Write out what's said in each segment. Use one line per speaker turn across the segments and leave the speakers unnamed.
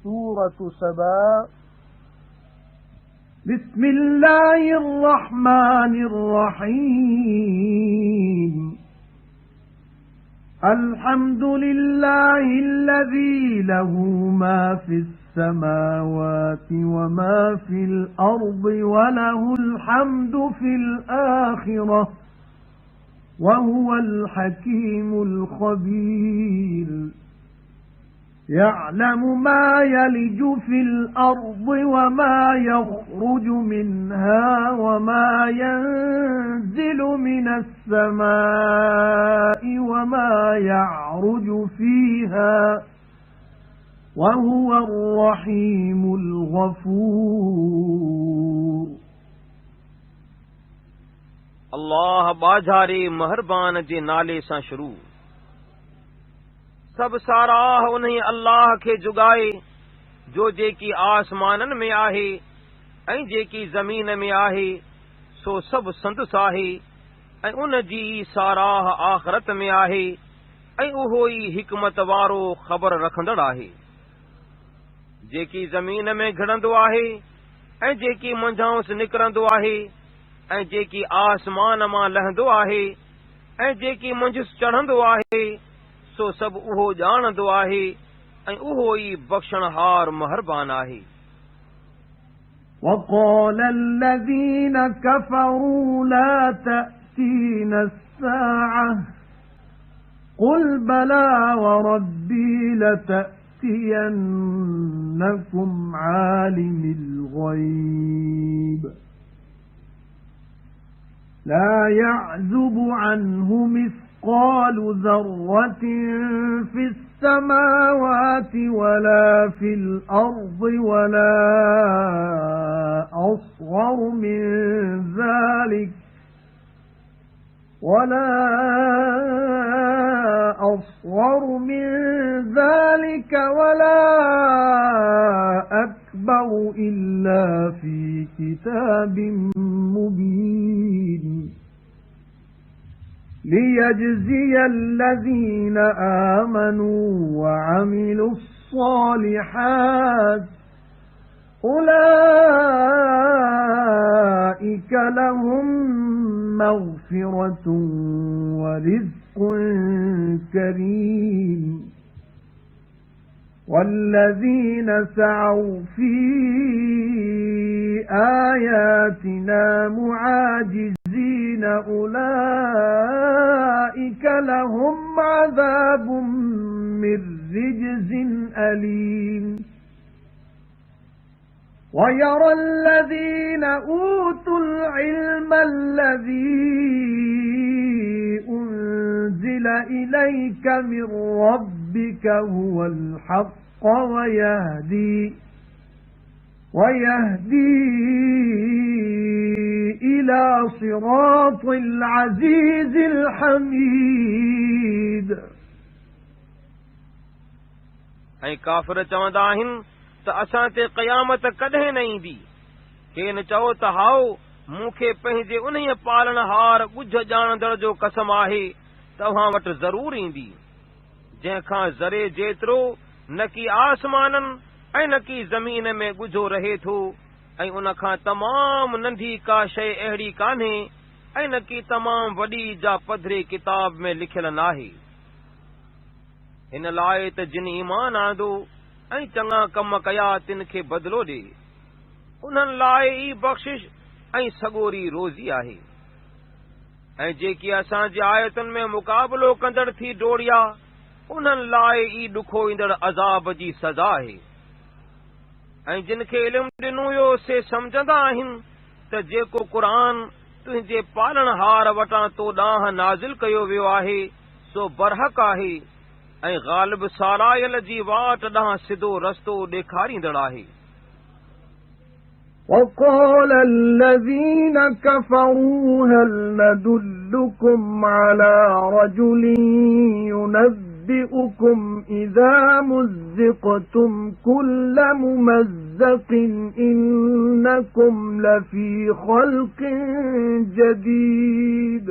سورة سبا. بسم الله الرحمن الرحيم. الحمد لله الذي له ما في السماوات وما في الأرض وله الحمد في الآخرة وهو الحكيم الخبير. يعلم ما يلج في الأرض وما يخرج منها وما ينزل من السماء وما يعرج فيها وهو الرحيم الغفور.
अल्लाह बाझारे महरबान जे नाले सां शुरू। सब साराह उन्हीं अल्लाह खे जुगाए जो जेकी आसमानन में आहे ऐं जेकी ज़मीन में आहे सो सब संदसि आहे ऐं उन जी साराह आख़िरत में आहे ऐं उहो ई हिकमत वारो ख़बर रखंदड़ आहे। जेकी ज़मीन में घिड़ंदो आहे ऐं जेकी मंझांउसि निकिरंदो आहे ऐं जेकी आसमान मां लहंदो आहे ऐं जेकी मंझिसि चढ़ंदो आहे सो सभु उहो ॼाणंदो आहे ऐं उहो ई बख़्शणहार महरबान आहे।
وقال الذين كفروا لا تأتينا الساعة قل بلى وربي لتأتينكم عالم الغيب لا يعزب عنه مثقال ذرة في السماوات ولا في الأرض ولا أصغر من ذلك ولا أكبر إلا في كتاب مبين ليجزي الذين آمنوا وعملوا الصالحات أولئك لهم مغفرة ورزق كريم والذين سعوا في آياتنا معاجزين أولئك لهم عذاب من رجز أليم ويرى الذين أوتوا العلم الذي أنزل إليك من ربك هو الحق ويهدي إلى صراط العزيز الحميد.
ऐं काफ़िर चवंदा आहिनि त असां ते क़यामत कॾहिं न ईंदी। खेनि चओ त हाओ मूंखे पंहिंजे उन्हीअ पालनहार ॻुझ ॼाणंदड़ जो कसम आहे तव्हां वटि ज़रूर ईंदी जंहिंखां ज़रे जेतिरो न की आसमाननि ऐं न की ज़मीन में ॻुझो रहे थो ऐं उन खां तमामु नंढी का शइ अहिड़ी कान्हे ऐं न की तमामु वॾी जा पधरे किताब में लिखियल नाहे। हिन लाइ त जिन ईमान आंदो ऐं चङा कम कया तिन खे बदिलो ॾे उन्हनि लाइ ई बख़्शिश ऐं सॻोरी रोज़ी आहे। ऐं जेकी असांजी आयतुनि में मुक़ाबिलो कंदड़ थी डोड़िया उन्हनि लाइ ई ॾुखो ईंदड़ अज़ाब जी सज़ा आहे। ऐं जिन खे इल्मु ॾिनो हुयो से सम्झंदा आहिनि त जेको क़ुरान तुंहिंजे पालनहार वटां तो ॾांहुं नाज़िल कयो वियो आहे सो बरहक़ आहे ऐं ग़ालिब सारायल जी वाट ॾांहुं सिधो रस्तो ॾेखारींदड़ आहे।
وقال الذين كفروا هل ندلكم على رجل ينبئكم إذا مزقتم كل ممزق إنكم لفي خلق جديد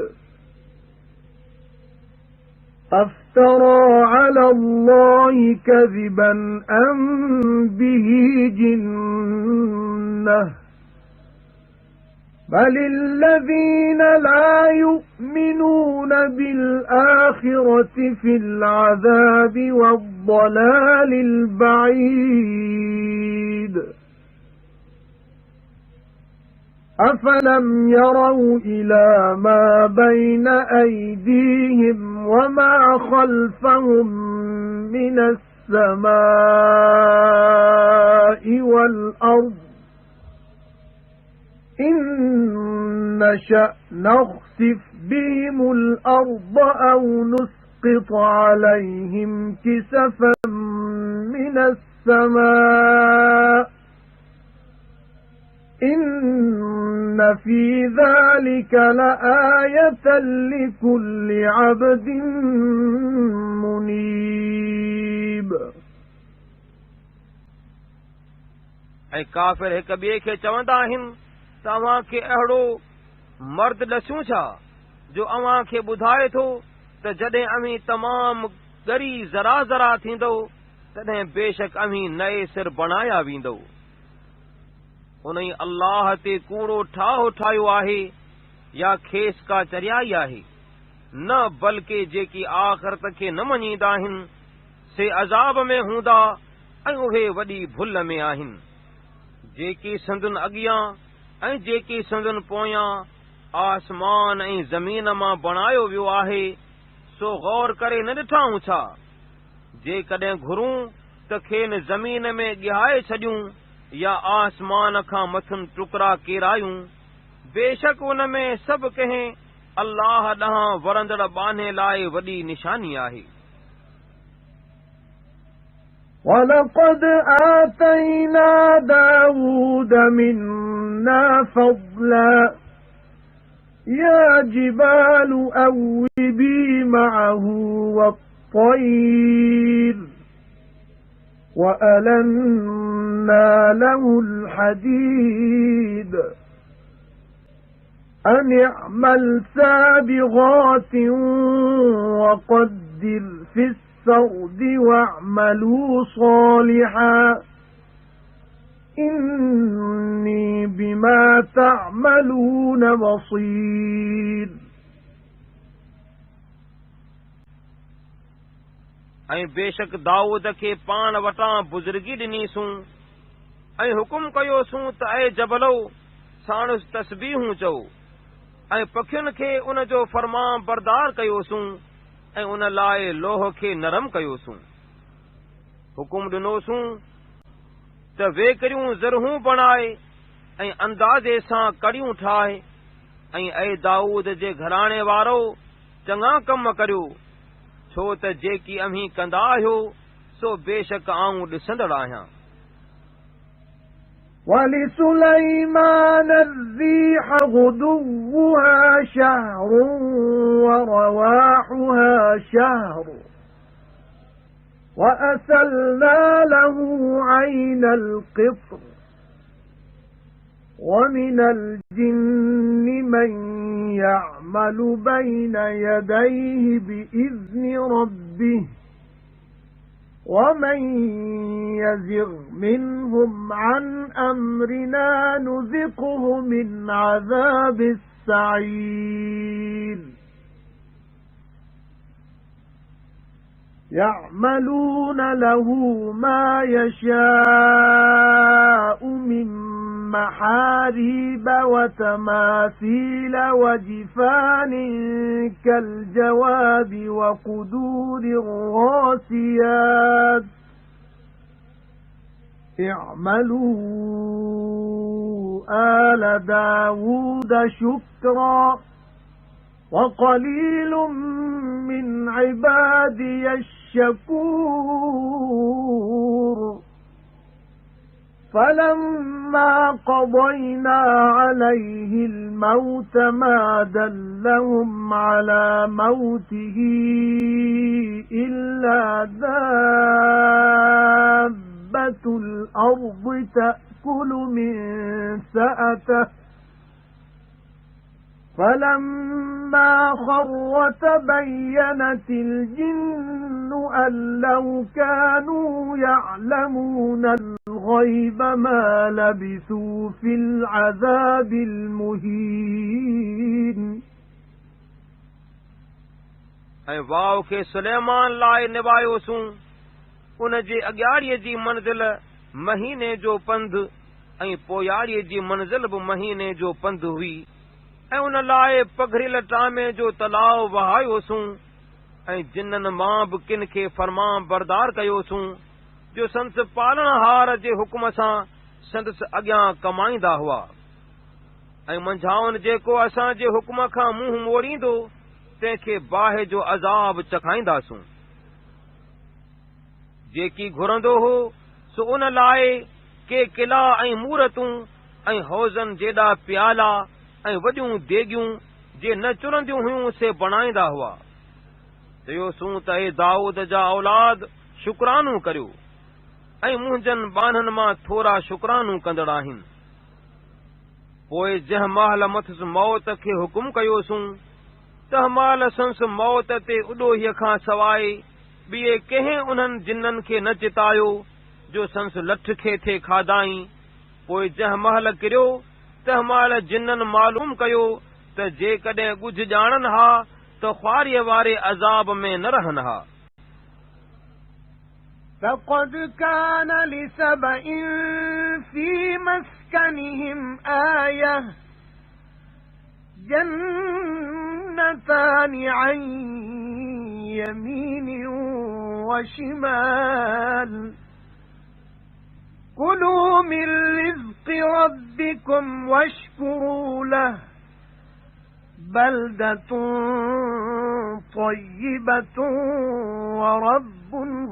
أفترى على الله كذبا أم به جنة بل الذين لا يؤمنون بالآخرة في العذاب والضلال البعيد أفلم يروا إلى ما بين أيديهم وما خلفهم من السماء والأرض إن نشأ نخسف بهم الأرض أو نسقط عليهم كسفا من السماء إن في ذلك لآية لكل عبد منيب
ऐं काफ़िर हिक ॿिए खे चवंदा आहिनि त अव्हां खे अहिड़ो मर्द ॾसूं छा जो अव्हां खे ॿुधाए थो त जॾहिं अव्हीं तमामु ॻरी ज़रा ज़रा थींदो तॾहिं बेशक अव्हीं नए सिर बणाया वेंदो उन ई अल्लाह ते कूड़ो ठाहो ठाहियो आहे या खेस का चरियाई आहे न बल्कि जेकी आख़िरत खे न मञींदा आहिनि से अज़ाब में हूंदा ऐं उहे वॾी भुल में आहिनि जेकी संदुनि अॻियां ऐं जेकी संदुनि पोयां आसमान ऐं ज़मीन मां बणायो वियो आहे सो गौर करे न ॾिठाऊं छा जेकॾहिं घुरूं त खेनि ज़मीन में ॻहाए छॾियूं या आसमान खां मथुनि टुकड़ा केरायूं बेशक उन में सभु कंहिं अल्लाह ॾांहुं वरंदड़ बाने लाइ वॾी निशानी आहे
وَلَقَدْ آتَيْنَا دَاوُودَ مِنَّا فَضْلًا يَا جِبَالُ أَوِّبِي مَعَهُ وَالطَّيْرَ وَأَلَنَّا لَهُ الْحَدِيدَ أَنِ اعْمَلْ سَابِغَاتٍ وَقَدِّرْ فِي السَّرْدِ وَاعْمَلُوا صَالِحًا إِنِّي بِمَا تَعْمَلُونَ بَصِيرٌ
ऐं बेशक दाऊद खे पाण वटां बुज़ुर्गी ॾिनीसूं ऐं हुकुम कयोसूं त ऐ जबलो साणुसि तस्बीहूं चओ ऐं पखियुनि खे उन जो फरमान बरदार कयोसूं ऐं उन लाइ लोह खे नरम कयोसूं हुकुम ॾिनोसूं त वेकरियूं ज़रहूं बणाए ऐं अंदाज़े सां कड़ियूं ठाहे ऐं ऐ दाऊद जे घराणे वारो चङा कम करियो छो त जेकी अव्हीं कंदा आहियो सो बेशक आऊं ॾिसंदड़ आहियां
وَلِسُلَيْمَانَ الرِّيحَ غُدُوُّهَا شَهْرٌ وَرَوَاحُهَا شَهْرٌ وَأَسَلْنَا لَهُ عَيْنَ الْقِطْرِ وَمِنَ الْجِنِّ مَن يَعْمَلُ بَيْنَ يَدَيْهِ بِإِذْنِ رَبِّهِ وَمَن يَزِغْ مِنْهُمْ عَنْ أَمْرِنَا نُذِقْهُ مِنْ عَذَابِ السَّعِيرِ يَعْمَلُونَ لَهُ مَا يَشَاءُ مِنْ مَحَارِيبَ وَتَمَاثِيلَ وَجِفَانٍ كَالْجَوَابِ وَقُدُورٍ الرَّاسِيَاتِ اعْمَلُوا آلَ دَاوُودَ شُكْرًا وَقَلِيلٌ مِّنْ عِبَادِيَ الشَّكُورُ فَلَمَّا قَضَيْنَا عَلَيْهِ الْمَوْتَ مَا دَلَّهُمْ عَلَى مَوْتِهِ إِلَّا دَابَّةُ الْأَرْضِ تَأْكُلُ مِنْ سَأَتَهُ فَلَمَّا خَرَّ تَبَيَّنَتِ الْجِنُّ أَن لَّوْ كَانُوا يَعْلَمُونَ الْغَيْبَ مَا لَبِثُوا فِي الْعَذَابِ الْمُهِينِ
ऐं वाव खे सुलेमान लाइ निभायोसूं उन जे अॻियाड़ीअ जी मंज़िल महीने जो पंधु ऐं पोयाड़ीअ जी मंज़िल बि महीने जो पंधु हुई ऐं उन लाइ पघरियल टामे जो तलाउ वहायोसूं ऐं जिन्ननि मां बि किन खे फरमान बरदार कयोसूं जो संदसि पालणहार जे हुकुम सां संदसि अॻियां कमाईंदा हुआ ऐं मंझाउनि जेको असांजे हुकुम खां मुंहुं मोड़ींदो तंहिंखे बाहि जो अज़ाब चखाईंदासूं जेकी घुरंदो हो सो उन लाइ के किला ऐं मूरतूं ऐं हौज़न जेॾा प्याला ऐं वॾियूं देगियूं जे न चुरंदियूं हुयूं से बणाईंदा हुआ चयोसूं त हे दाऊद जा औलाद शुक्रानू करियो ऐं मुंहिंजनि बाननि मां थोरा शुक्रानू कंदड़ आहिनि पोइ जंहिं महिल मथुसि मौत खे हुकुम कयोसूं तंहिं महिल संसि मौत ते उॾोहीअ खां सवाइ ॿिए कंहिं उन्हनि जिन्ननि खे न चितायो जो संसि लठ खे थे खाधाई पोइ जंहिं महिल किरियो तंहिं महिल जिन्ननि मालूम कयो त जेकॾहिं ॻुझ ॼाणनि हा त ख्वारीअ वारे अज़ाब में न रहनि हा
لقد كان لسبإ في مسكنهم آية جنتان عن يمين وشمال كلوا من رزق ربكم واشكروا له بلدة طيبة ورب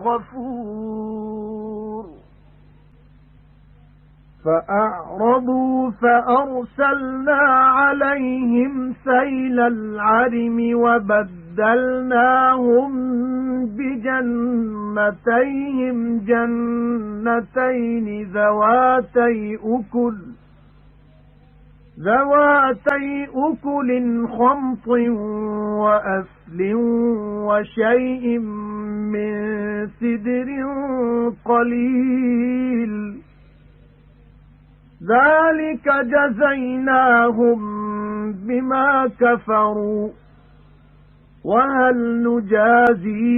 غفور فأعرضوا فأرسلنا عليهم سيل العرم وبدلناهم بجنتيهم جنتين ذواتي أكل خمط وأثل وشيء من سدر قليل ذلك جزيناهم بما كفروا وهل نجازي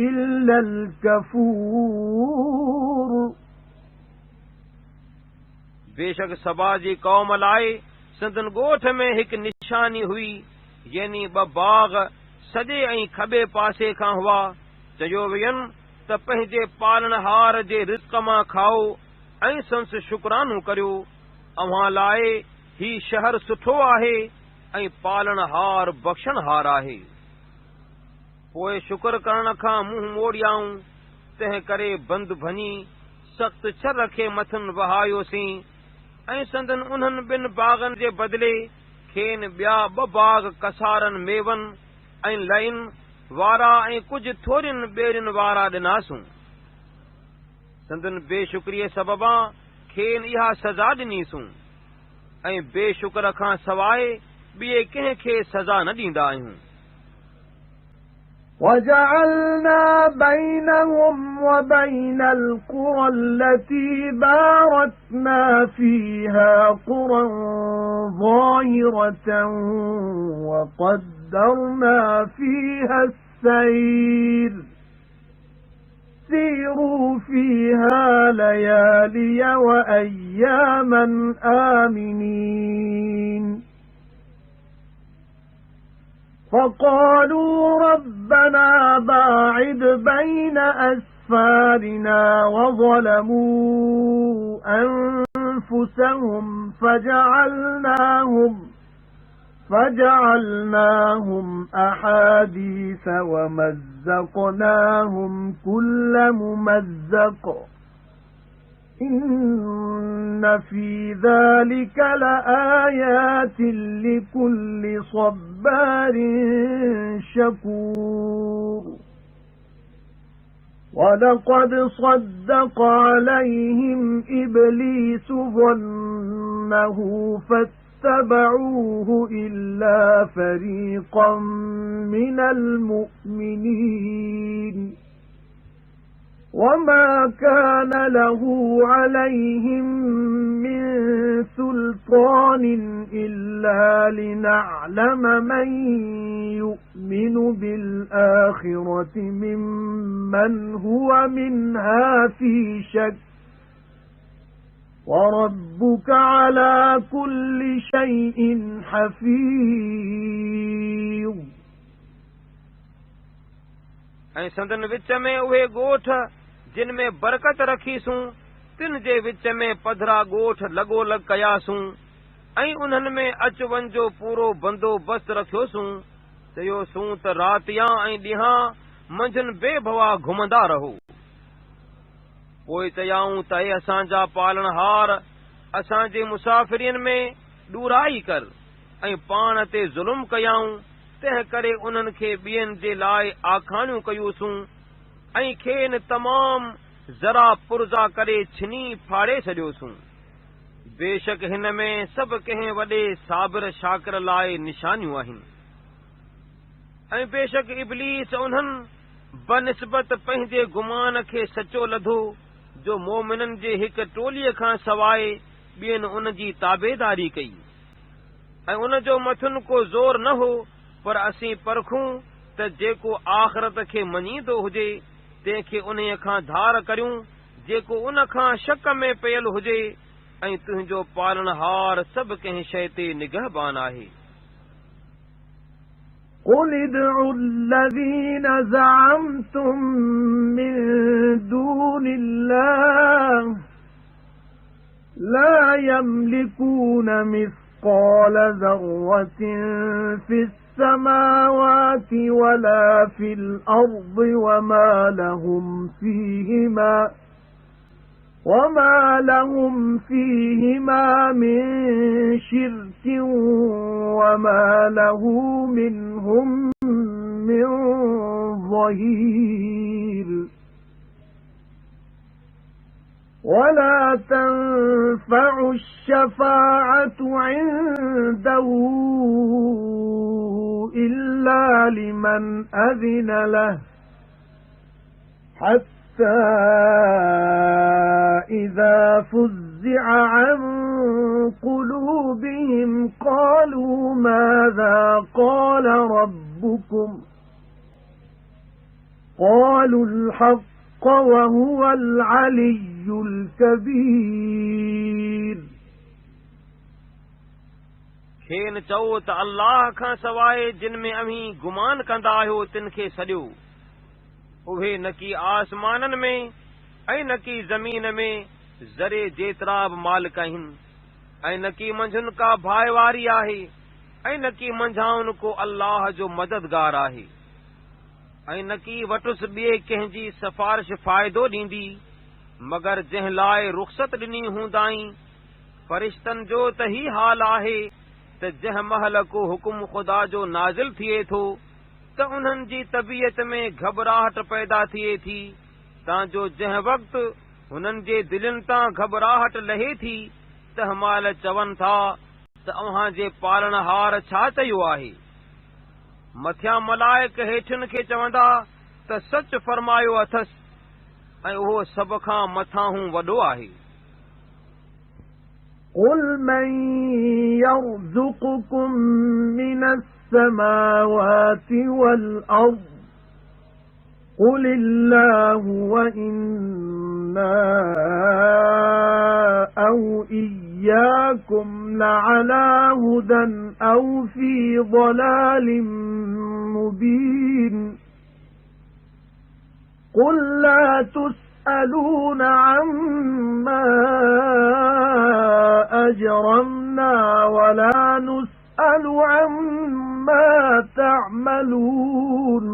إلا الكفور
बेशक सबा जी कौम लाइ संदन ॻोठ में हिकु निशानी हुई यानी ॿ बाग़ सॼे ऐं खॿे पासे खां हुआ चयो वियनि त पंहिंजे पालनहार जे रिज़्क़ मां खाओ ऐं संसि शुक्रानू करियो अव्हां लाइ ही शहर सुठो आहे ऐं पालनहार बख़्शनहार आहे पोइ शुक्र करण खां मुंहुं मोड़ियाऊं तंहिं करे बंदि भञी सख़्त छर खे मथनि वहायोसीं ऐं संदन उन्हनि ॿिनि बाग़नि जे बदिले खेनि ॿिया 2 बाग़ कसारनि मेवनि ऐं लइन वारा ऐं कुझु थोरियुनि ॿेड़ियुनि वारा ॾिनासूं संदन बेशुक्रीअ सबबां खेनि इहा सज़ा ॾिनीसूं ऐं बेशुक्र खां सवाइ ॿिए कंहिंखे सज़ा न ॾींदा आहियूं
وَجَعَلْنَا بَيْنَهُمْ وَبَيْنَ الْقُرَى الَّتِي بَارَكْنَا فِيهَا قُرًى ظَاهِرَةً وَقَدَّرْنَا فِيهَا السَّيْرَ سِيرُوا فِيهَا لَيَالِيَ وَأَيَّامًا آمِنِينَ فقالوا ربنا باعد بين أسفارنا وظلموا أنفسهم فجعلناهم أحاديث ومزقناهم كل ممزق إن في ذلك لآيات لكل صبار شكور وَلَقَدْ صَدَّقَ عَلَيْهِمْ إِبْلِيسُ ظَنَّهُ اتبعوه إلا فريقا من المؤمنين وما كان له عليهم من سلطان إلا لنعلم من يؤمن بالآخرة ممن هو منها في شك وَرَبُّكَ عَلَى كُلِّ شَيْءٍ حَفِيظٌ
ऐं संदन विच में उहे ॻोठ जिन में बरकत रखीसूं तिन जे विच में पधरा ॻोठ लॻोलॻ कयासूं ऐं उन्हनि में अच वञ जो पूरो बंदोबस्त रखियोसूं चयोसूं त रातियां ऐं ॾींहां मंझंदि बेभवा घुमंदा रहो पोइ चयाऊं त हे असांजा पालनहार असांजे मुसाफ़िरियुनि में ॾूराई कर ऐं पाण ते ज़ुल्म कयाऊं तंहिं करे उन्हनि खे ॿियनि जे लाइ आखाणियूं कयूंसूं ऐं खेनि तमाम ज़रा पुर्ज़ा करे छिनी फाड़े छॾियोसूं बेशक हिन में सभु कंहिं वॾे साबिर शाकिर लाइ निशानियूं आहिनि ऐं बेशक इब्लीस उन्हनि बनिस्बत पंहिंजे गुमान खे सचो लधो जो मोमिननि जे हिक टोलीअ खां सवाइ ॿियनि उन जी ताबेदारी कई ऐं उन जो मथुनि को ज़ोर न हो पर असीं परखूं त जेको आख़िरत खे मञींदो हुजे तंहिंखे उन खां धार करियूं जेको उन खां शक में पियल हुजे ऐं तुंहिंजो पालनहार सभु कंहिं शइ ते निगहबान आहे
قُلِ ادْعُوا الَّذِينَ زَعَمْتُم مِّن دُونِ اللَّهِ لَا يَمْلِكُونَ مِثْقَالَ ذَرَّةٍ فِي السَّمَاوَاتِ وَلَا فِي الْأَرْضِ وَمَا لَهُمْ فِيهِمَا مِنْ شِرْكٍ وَمَا لَهُ مِنْهُمْ مِنْ ظَهِيرٍ وَلَا تَنفَعُ الشَّفَاعَةُ عِنْدَهُ إِلَّا لِمَنْ أَذِنَ لَهُ حَتَّى إِذَا فُزِّعَ عَنْ قُلُوبِهِمْ قَالُوا مَاذَا قَالَ رَبُّكُمْ قَالُوا الْحَقَّ وَهُوَ الْعَلِيُّ الْكَبِيرُ
खेनि चओ त अल्लाह खां सवाइ जिन में अव्हीं गुमान कंदा आहियो तिन खे सॾियो उहे न की आसमाननि में ऐं न की ज़मीन में ज़रे जेतिरा बि मालिक आहिनि ऐं न की मंझुनि का भाइवारी आहे ऐं न की मंझाउनि को अल्लाह जो मददगार आहे ऐं न की वटुसि ॿिए कंहिंजी सिफ़ारिश फ़ाइदो ॾींदी मगर जंहिं लाइ रुख़्सत ॾिनी हूंदाई फ़रिश्तनि जो त ही हाल आहे त जंहिं महल को हुकुम ख़ुदा जो नाज़िल थिए थो त उन्हनि जी तबियत में घबराहट पैदा थिए थी तांजो जंहिं वक़्तु हुननि जे दिलनि तां घबराहट लहे थी तंहिं महिल चवनि था त अव्हां जे पालनहार छा चयो आहे मथियां मलाइक हेठियुनि खे चवंदा त सच फरमायो अथसि ऐं उहो सभ खां मथां वॾो आहे
قُلْ مَنْ يَرْزُقُكُمْ مِنَ السَّمَاوَاتِ وَالْأَرْضِ قُلِ اللَّهُ وَإِنَّا أَوْ إِيَّاكُمْ لَعَلَى هُدًى أَوْ فِي ضَلَالٍ مُبِينٍ قُلْ لَا تُسْأَلُونَ عَمَّا أَجْرَمْنَا وَلَا نُسْأَلُ عَمَّا تَعْمَلُونَ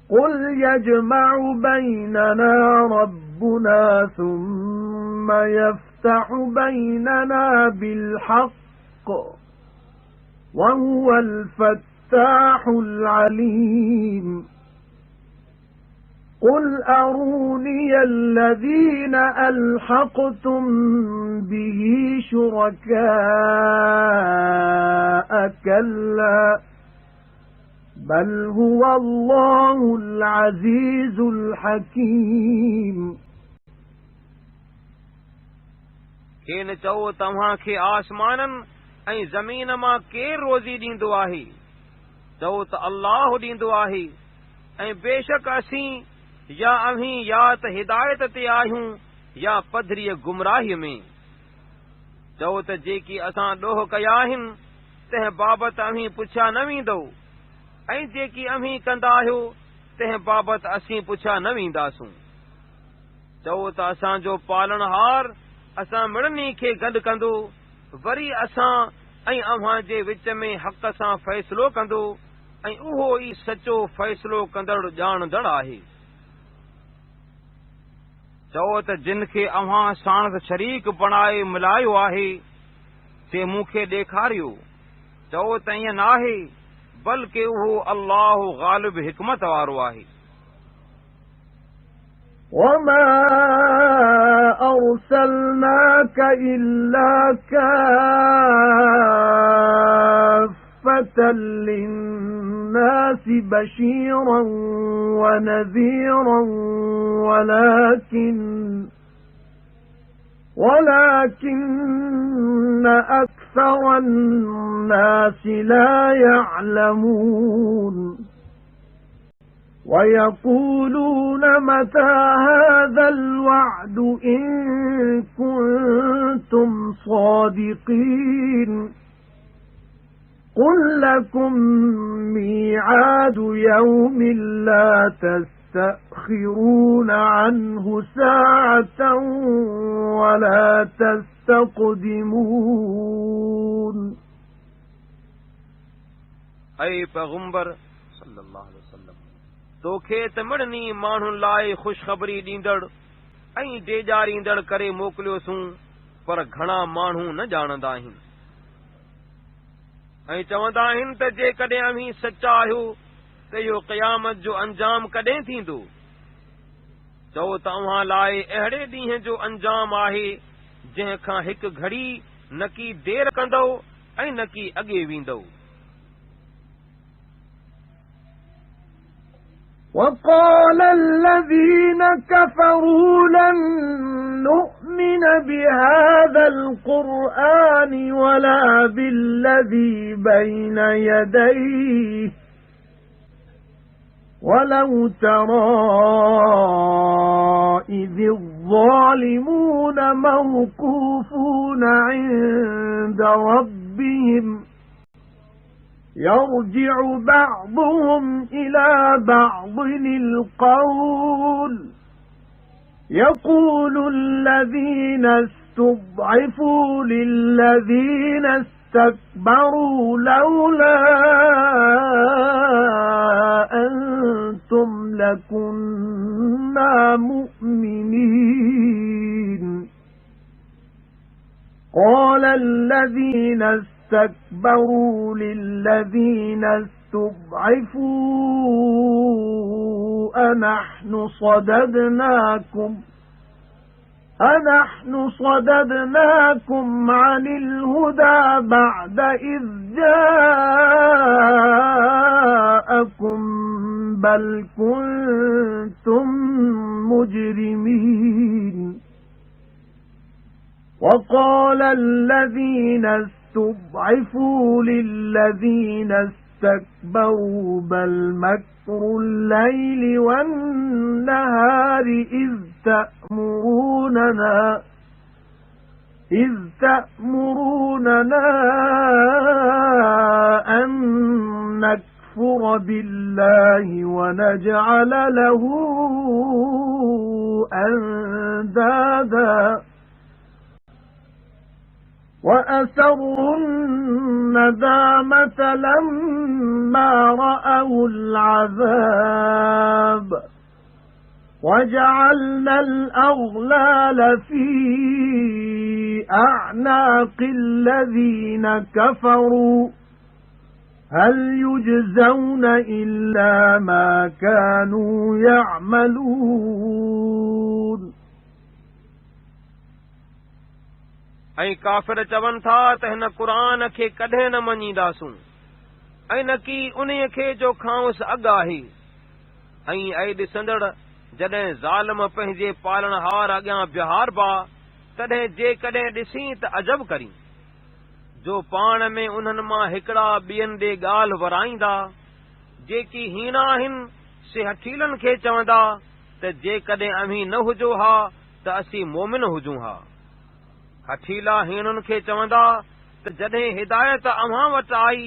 قُلْ يَجْمَعُ بَيْنَنَا رَبُّنَا ثُمَّ يَفْتَحُ بَيْنَنَا بِالْحَقِّ وَهُوَ الْفَتَّاحُ الْعَلِيمُ قُلْ أَرُونِيَ الَّذِينَ أَلْحَقْتُمْ بِهِ شُرَكَاءَ كَلَّا بَلْ هُوَ اللَّهُ الْعَزِيزُ الْحَكِيمُ
खेन चओ तव्हां खे आसमाननि ऐं ज़मीन मां केरु रोज़ी ॾींदो आहे? चओ त अल्लाह ॾींदो आहे। ऐं बेशक असीं या अव्हीं या त हिदायत ते आहियूं या पधरीअ गुमराहीअ में। चओ त जेकी असां ॾोह कया आहिनि तंहिं बाबति अव्हीं पुछिया न वेंदो, ऐं जेकी अव्हीं कंदा आहियो तंहिं बाबति असीं पुछिया न वेंदासूं। चओ त असांजो पालणहार असां मिड़नी खे गॾु कंदो, वरी असां ऐं अव्हां जे विच में हक़ सां फ़ैसिलो कंदो, ऐं उहो ई सचो फ़ैसिलो कंदड़ ॼाणंदड़ आहे। चओ त जिन खे अव्हां साण शरीक बणाए मिलायो आहे से मूंखे ॾेखारियो। चओ त ईअं नाहे, बल्कि उहो अल्लाह ग़ालिब हिकमत वारो आहे।
وَمَا أَرْسَلْنَاكَ إِلَّا كَافَّةً لِلنَّاسِ بَشِيرًا وَنَذِيرًا وَلَكِنَّ أَكْثَرَ النَّاسِ لَا يَعْلَمُونَ وَيَقُولُونَ مَتَى هَذَا الْوَعْدُ إِن كُنتُمْ صَادِقِينَ قُل لَّكُم مِّيعَادُ يَوْمٍ لَّا تَسْتَأْخِرُونَ عَنْهُ سَاعَةً وَلَا تَسْتَقْدِمُونَ
ऐ पैगंबर सल्लल्लाहु अलैहि वसल्लम, तोखे त मिड़नी माण्हुनि लाइ ख़ुशख़बरी ॾींदड़ ऐं डेॼारींदड़ करे मोकिलियोसूं, पर घणा माण्हू न ॼाणंदा आहिनि। ऐं चवंदा आहिनि त जेकॾहिं अव्हीं सचा आहियो त इहो क़यामत जो अंजाम कॾहिं थींदो? चओ त अव्हां लाइ अहिड़े ॾींहं जो अंजाम आहे जंहिं खां हिकु घड़ी न की देर कंदो ऐं न की अॻे वेंदो।
وَقَالَ الَّذِينَ كَفَرُوا لَن نُّؤْمِنَ بِهَذَا الْقُرْآنِ وَلَا بِالَّذِي بَيْنَ يَدَيْهِ وَلَوْ تَرَىٰ إِذِ الظَّالِمُونَ مَوْقُوفُونَ عِندَ رَبِّهِمْ يَرْجِعُ بَعْضُهُمْ إِلَى بَعْضٍ الْقَوْلَ يَقُولُ الَّذِينَ اسْتُضْعِفُوا لِلَّذِينَ اسْتَكْبَرُوا لَوْلَا أَنْتُمْ لَكُنَّا مُؤْمِنِينَ قَالَ الَّذِينَ اسْتَكْبَرُوا لِلَّذِينَ اسْتُضْعِفُوا أَنَحْنُ صَدَدْنَاكُمْ عَنِ الْهُدَى بَعْدَ إِذْ جَاءَكُمْ بَلْ كُنْتُمْ مُجْرِمِينَ وَقَالَ الَّذِينَ اسْتُضْعِفُوا لِلَّذِينَ اسْتَكْبَرُوا بَلْ مَكْرُ اللَّيْلِ وَالنَّهَارِ إِذْ تَأْمُرُونَنَا أَن نَّكْفُرَ بِاللَّهِ وَنَجْعَلَ لَهُ أَندَادًا وَأَسَرُّوا النَّدَامَةَ لَمَّا رَأَوُا الْعَذَابَ وَجَعَلْنَا الْأَغْلَالَ فِي أَعْنَاقِ الَّذِينَ كَفَرُوا هل يجزون إلا ما كانوا يعملون
ऐं काफ़िर चवनि था त हिन क़ुर खे कॾहिं न मञींदासूं ऐं न की उन्हीअ खे जो खांउसि अॻु आहे ऐं ऐं ॾिसंदड़ जॾहिं ज़ालिम पंहिंजे पालणहार अॻियां बीहारबा तॾहिं जेकॾहिं ॾिसी त अजब करी जो पाण में उन्हनि मां हिकिड़ा ॿियनि ॾे ॻाल्हि वराईंदा जेकी हीणा आहिनि से हठीलनि खे चवंदा त जेकॾहिं अमीं न हुजो हा त असीं मोमिन हुजूं हा हठीला हीणुनि खे चवंदा त जॾहिं हिदायत अव्हां वटि आई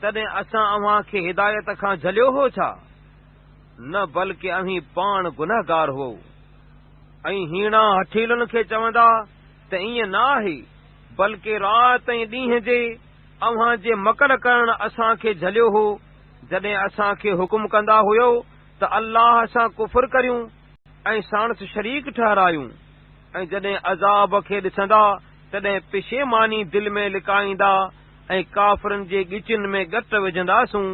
तॾहिं असां अव्हां खे हिदायत खां झलियो हो छा न बल्कि अमीं पाण गुनहगार हो ऐं हीणा हठीलुनि खे चवंदा त ईअं न आहे बल्कि राति ऐं ॾींहं जे अव्हां जे मकर करण असांखे झलियो हो जॾहिं असांखे हुकुम कंदा हुयो त अल्लाह सां कुफर करियूं ऐं साणस शरीक ठहरायूं ऐं जॾहिं अज़ाब खे ॾिसंदा तॾहिं पिशेमानी दिलि में लिकाईंदा ऐं काफ़िरनि जे ॻिचियुनि में ॻट विझंदासूं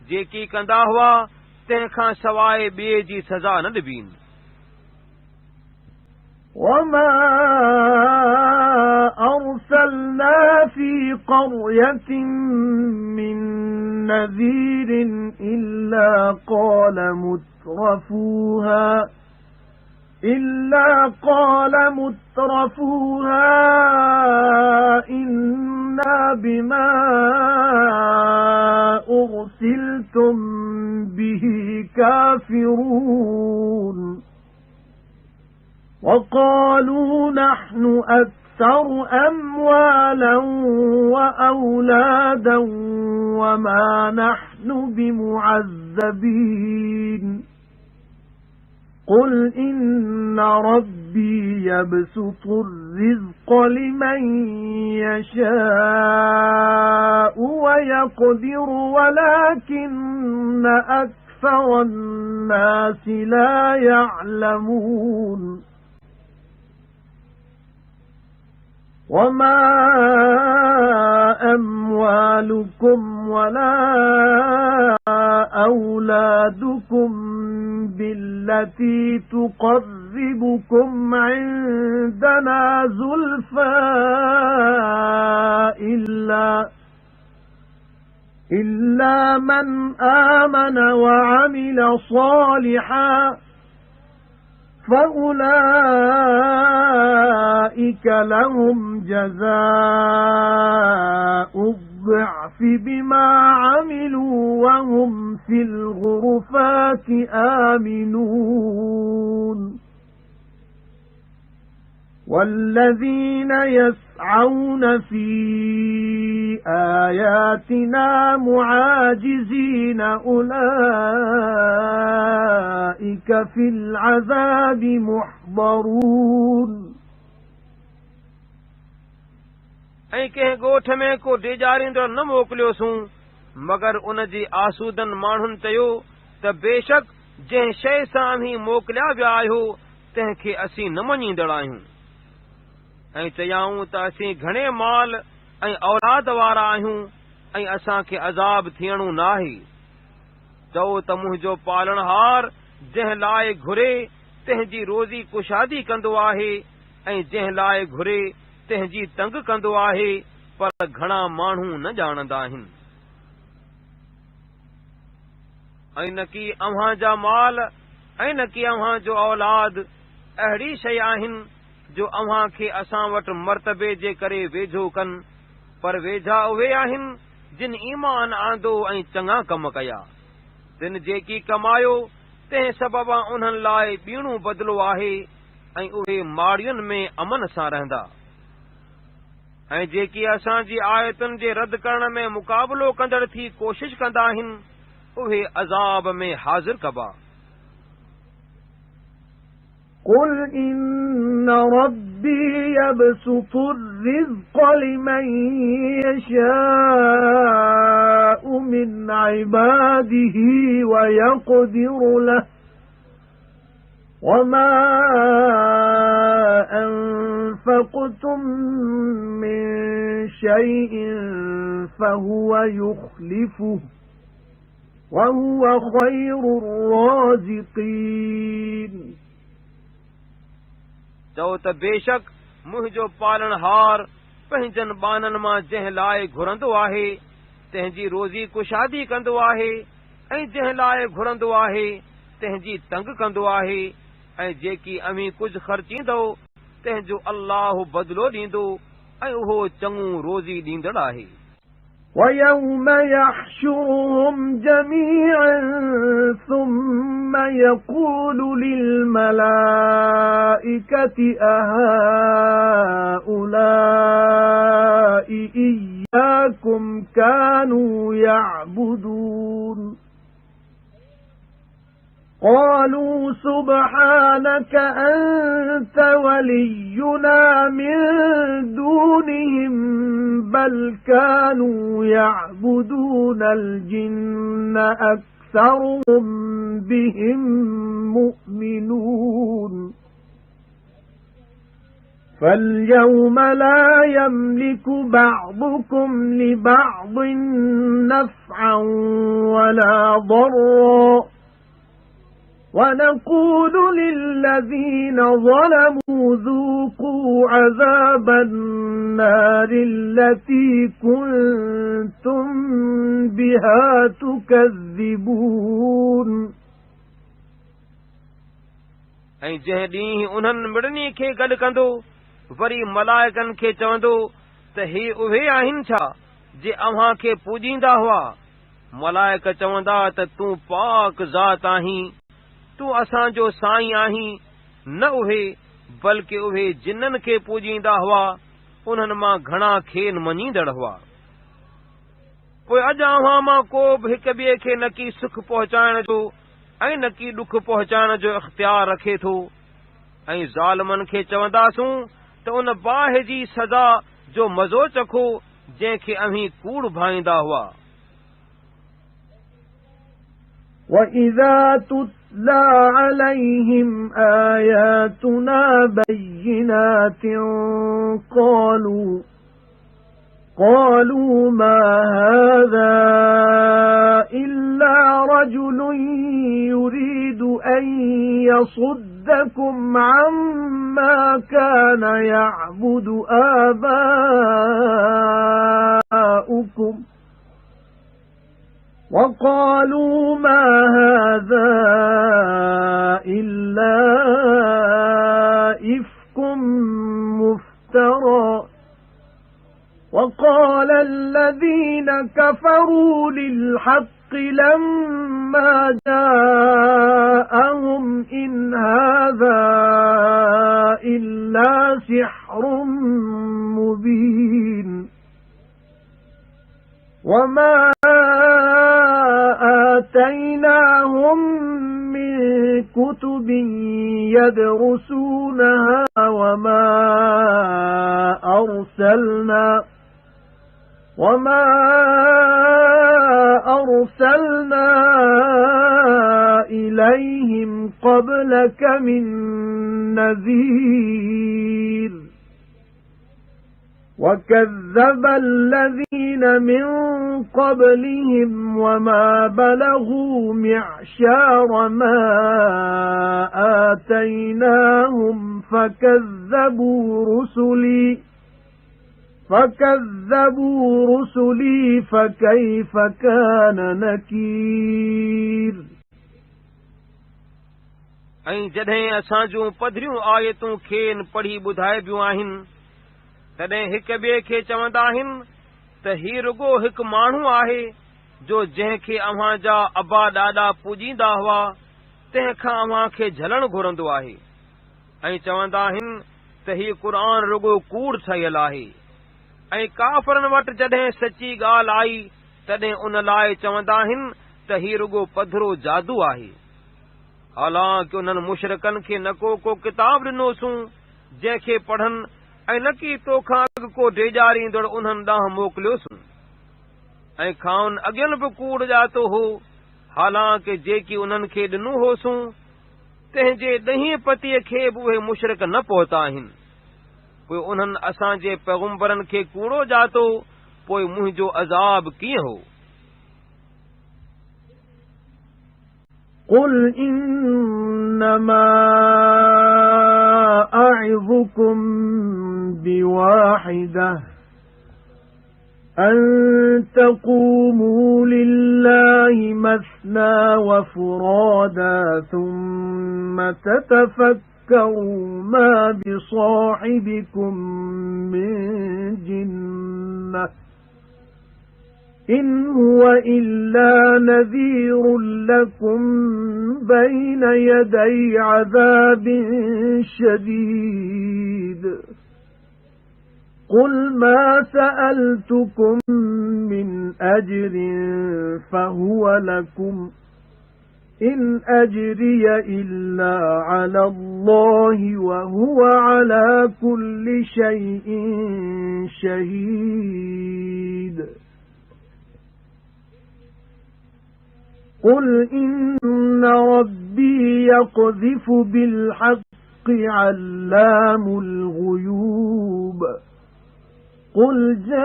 जेकी कंदा हुआ तंहिंखां सवाइ ॿिए जी सज़ा न ॾिबीन
وما أرسلنا في قرية من نذير إلا قال مترفوها إنا بما أرسلتم به كافرون وقالوا نحن أكثر أموالا وأولادا وما نحن بمعذبين قل إن ربي يبسط الرزق لمن يشاء ويقدر ولكن أكثر الناس لا يعلمون وما أموالكم ولا أولادكم بالتي تقربكم عندنا زلفى إلا من آمن وعمل صالحا فأولئك لهم جزاء الضعف بما عملوا وهم في الغرفات آمنون والذين يسعون في آياتنا معاجزين أولئك في العذاب محضرون
ऐं कंहिं ॻोठ में को डेजारींदड़ न मोकिलियोसूं मगर उन जी आसूदन माण्हुनि चयो त बेशक जंहिं शइ सां अमीं मोकिलिया विया आहियो तंहिंखे असीं न मञींदड़ आहियूं ऐं चयाऊं त असीं घणे माल ऐं औलाद वारा आहियूं ऐं असांखे अज़ाब थियणो नाहे चओ त मुंहिंजो पालणहार जंहिं लाइ घुरे तंहिंजी रोज़ी कुशादी कंदो आहे ऐं जंहिं लाइ घुरे तंहिंजी तंग कंदो आहे पर घणा माण्हू न ॼाणंदा आहिनि ऐं न की अव्हां जा माल ऐं न की अव्हां जो औलाद अहिड़ी शइ आहिनि जो अव्हां खे असां वटि मर्तबे जे करे वेझो कनि पर वेझा उहे आहिनि जिन ईमान आंदो ऐं चङा कम कया तिन जेकी कमायो तंहिं सबबा उन्हनि लाइ ॿीणो बदिलो आहे ऐं उहे माड़ियुनि में अमन सां रहंदा ऐं जेकी असांजी आयतुनि जे रद्द करण में मुक़ाबिलो कंदड़ थी कोशिश कंदा आहिनि उहे अज़ाब में हाज़िर कबा
قل إن ربي يبسط الرزق لمن يشاء من عباده ويقدر له وما أنفقتم من شيء فهو يخلفه وهو خير الرازقين
चओ त बेशक मुंहिंजो पालनहार पंहिंजनि बाननि मां जंहिं लाइ घुरंदो आहे तंहिंजी रोज़ी कुशादी कंदो आहे ऐं जंहिं लाइ घुरंदो आहे तंहिंजी तंग कंदो आहे ऐं जेकी अमीं कुझु ख़र्चींदो तंहिंजो अल्लाह बदिलो ॾींदो ऐं उहो चङो रोज़ी ॾींदड़ आहे
وَيَوْمَ يَحْشُرُهُمْ جَمِيعًا ثُمَّ يَقُولُ لِلْمَلَائِكَةِ أَهَؤُلَاءِ إِيَّاكُمْ كَانُوا يَعْبُدُونَ قَالُوا سُبْحَانَكَ أَنْتَ وَلِيُّنَا مِنْ دُونِهِمْ بَلْ كَانُوا يَعْبُدُونَ الْجِنَّ أَكْثَرُهُمْ بِهِمْ مُؤْمِنُونَ فَالْيَوْمَ لَا يَمْلِكُ بَعْضُكُمْ لِبَعْضٍ نَفْعًا وَلَا ضَرًّا وَنَقُولُ لِلَّذِينَ ظَلَمُوا ذُوقُوا عَذَابَ النَّارِ الَّتِي كُنتُم بِهَا تُكَذِّبُونَ
ऐं जंहिं ॾींहुं उन्हनि मिड़नी खे गॾु कंदो वरी मलाइकनि खे चवंदो त हे उहे आहिनि छा जे अव्हां खे पूॼींदा हुआ मलाइक चवंदा त तूं पाक ज़ात आहीं तूं असांजो साईं आहीं न उहे बल्कि उहे जिन्ननि खे पूॼींदा हुआ उन्हनि मां घणा खेनि मञींदड़ हुआ पोइ अॼु अव्हां मां को बि हिक ॿिए खे न की सुख पहुचाइण जो ऐं न की ॾुख पहुचाइण जो इख़्तियार रखे थो ऐं ज़ालिमनि खे चवंदासूं त उन बाहि जी सज़ा जो मज़ो चखो जंहिंखे अव्हीं कूड़ भाईंदा हुआ
وَإِذَا تُتْلَى عَلَيْهِمْ آيَاتُنَا بَيِّنَاتٍ قَالُوا مَا هَذَا إِلَّا رَجُلٌ يُرِيدُ أَن يَصُدَّكُمْ عَمَّا كَانَ يَعْبُدُ آبَاؤُكُمْ وَقَالُوا مَا هَذَا إِلَّا إِفْكٌ مُفْتَرًى وَقَالَ الَّذِينَ كَفَرُوا لِلْحَقِّ لَمَّا جَاءَهُمْ إِنْ هَذَا إِلَّا سِحْرٌ مُبِينٌ وَمَا آتَيْنَاهُمْ مِنْ كُتُبٍ يَدْرُسُونَهَا وَمَا أَرْسَلْنَا إِلَيْهِمْ قَبْلَكَ مِنْ نَذِيرٍ وَكَذَّبَ الَّذِينَ مِنْ قَبْلِهِمْ وَمَا بَلَغُوا مِعْشَارَ مَا آتَيْنَاهُمْ فَكَذَّبُوا رُسُلِي فَكَيْفَ كَانَ نَكِيرِ
ऐं जॾहिं असां जूं पधरियूं आयतूं खेनि पढ़ी ॿुधाइबियूं आहिनि तॾहिं हिक ॿिए खे चवंदा आहिनि त हीउ रुगो हिकु माण्हू आहे जो जंहिंखे अव्हां जा अबा ॾाॾा पूॼींदा हुआ तंहिंखां अव्हां खे झलण घुरंदो आहे ऐं चवंदा आहिनि त हीउ क़ुर रुगो कूड़ ठहियल आहे ऐं काफ़रनि वटि जॾहिं सची ॻाल्हि आई तॾहिं उन लाइ चवंदा आहिनि त हीउ रुगो पधरो जादू आहे हालांकि उन्हनि मुशरिकनि खे न को किताब ॾिनोसूं जंहिंखे पढ़नि ऐं न की तोखां अॻु को ॾेजारींदड़ उन्हनि ॾांहुं मोकिलियोसीं ऐं खाउनि अॻियनि बि कूड़ ॼातो हो हालांकि जेकी उन्हनि खे ॾिनो होसूं तंहिंजे ॾहीं पतीअ खे बि उहे मुशरिक न पहुता आहिनि पोइ उन्हनि असांजे पैगुम्बरनि खे कूड़ो जातो, पोइ मुंहिंजो अज़ाब कीअं हो।
قل إنما أعظكم بواحدة أن تقوموا لله مثنى وفرادا ثم تتفكروا ما بصاحبكم من جنة إن هو إلا نذير لكم بين يدي عذاب شديد قل ما سألتكم من أجر فهو لكم إن أجري إلا على الله وهو على كل شيء شهيد قل إن ربي يقذف بالحق علام الغيوب قل جاء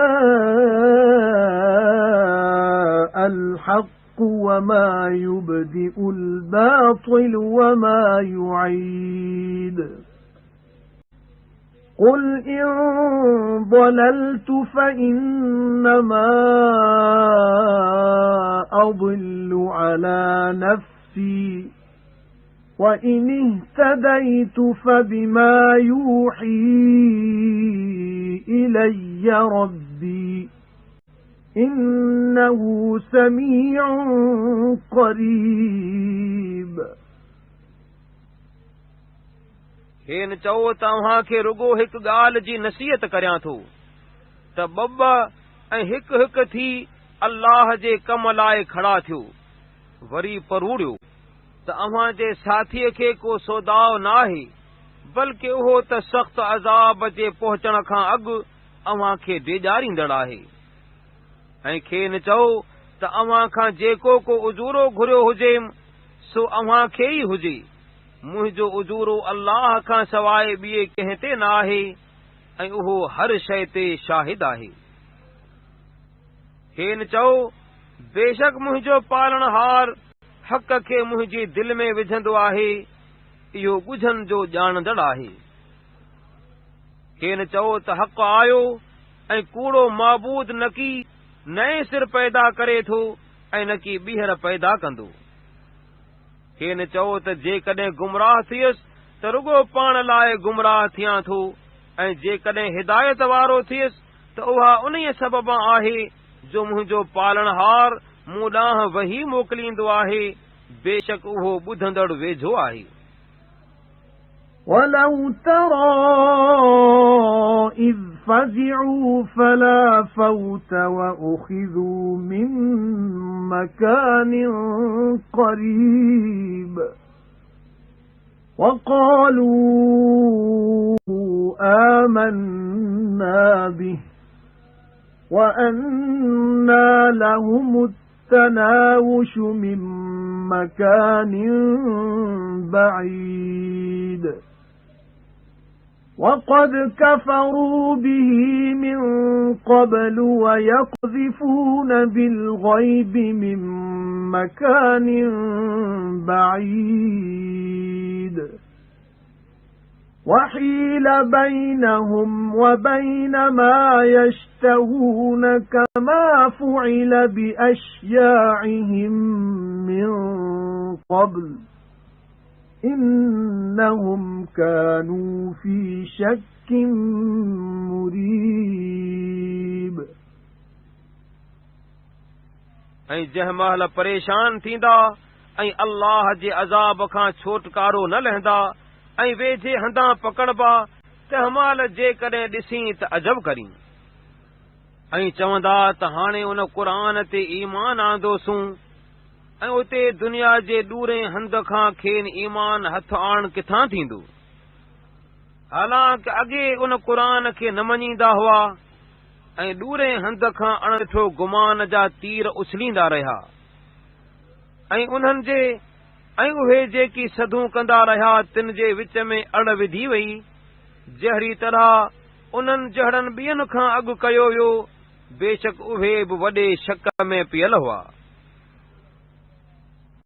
الحق وما يبدئ الباطل وما يعيد قل إن ضللت فإنما أضل على نفسي وإن اهتديت فبما يوحي إلي ربي إنه سميع قريب
हेन चओ तव्हां खे रुगो हिकु ॻाल्हि जी नसीहत करियां थो त ॿ ऐं हिकु हिकु थी अल्लाह जे कम लाइ खड़ा थियो, वरी परूड़ियो त अव्हां जे साथीअ खे को सौदाव नाहे, बल्कि उहो त सख़्त अज़ाब जे पहुचण खां अॻु अव्हां खे डेॼारींदड़ आहे। ऐं खेनि चओ त अव्हां खां जेको को उजूरो घुरियो हुजे सो अव्हां खे ई हुजे, मुंहिंजो उजूरो अल्लाह खां सवाइ ॿिए कंहिं ते न आहे ऐं उहो हर शइ ते शाहिद आहे। खेनि चओ बेशक मुंहिंजो पालणहार हक़ खे मुंहिंजी दिलि में विझंदो आहे, इहो ॻुझनि जो ॼाणंदड़ आहे। खेनि चओ त हक़ आयो ऐं कूड़ो माबूद न की नए सिर पैदा करे थो ऐं न की ॿीहर पैदा कंदो। खेनि चओ त जेकॾहिं गुमराह थियसि त रुगो पाण लाइ गुमराह थियां थो, ऐं जेकॾहिं हिदायत वारो थियसि त उहा उन्हीअ सबबा आहे जो मुंहिंजो पालणहार मूं ॾांहुं वही मोकिलींदो आहे, बेशक उहो ॿुधंदड़ वेझो आहे।
ولو ترى إذ فزعوا فلا فوت وأخذوا من مكان قريب وقالوا آمنا به وأنى لهم التناوش من مكان بعيد وقد كفروا به من قبل ويقذفون بالغيب من مكان بعيد وحيل بينهم وبين ما يشتهون كما فعل بأشياعهم من قبل إنهم كانوا في شك مريب
ऐं जंहिं महिल परेशान थींदा ऐं अल्लाह जे अज़ाब खां छोटकारो न लहंदा ऐं वेझे हंधा पकड़बा, तंहिं महिल जेकॾहिं ॾिसी त अजब करी ऐं चवंदा त हाणे उन क़ुर ते ईमान आंदोसूं ऐं उते दुनिया जे ॾूरे हंध खां खेनि ईमान हथ आण किथां थींदो। हालांकि अॻे उन क़ुर खे न मञींदा हुआ ऐं ॾूरे हंध खां अणिठो गुमान जा तीर उछलींदा रहिया ऐं उन्हनि जे ऐं उहे जेकी सधूं कंदा रहिया तिन जे विच में अड़ विधी वई, जहिड़ी तरह उन्हनि जहिड़नि ॿियनि खां अॻु कयो वियो, बेशक उहे बि वॾे शक में पियल हुआ।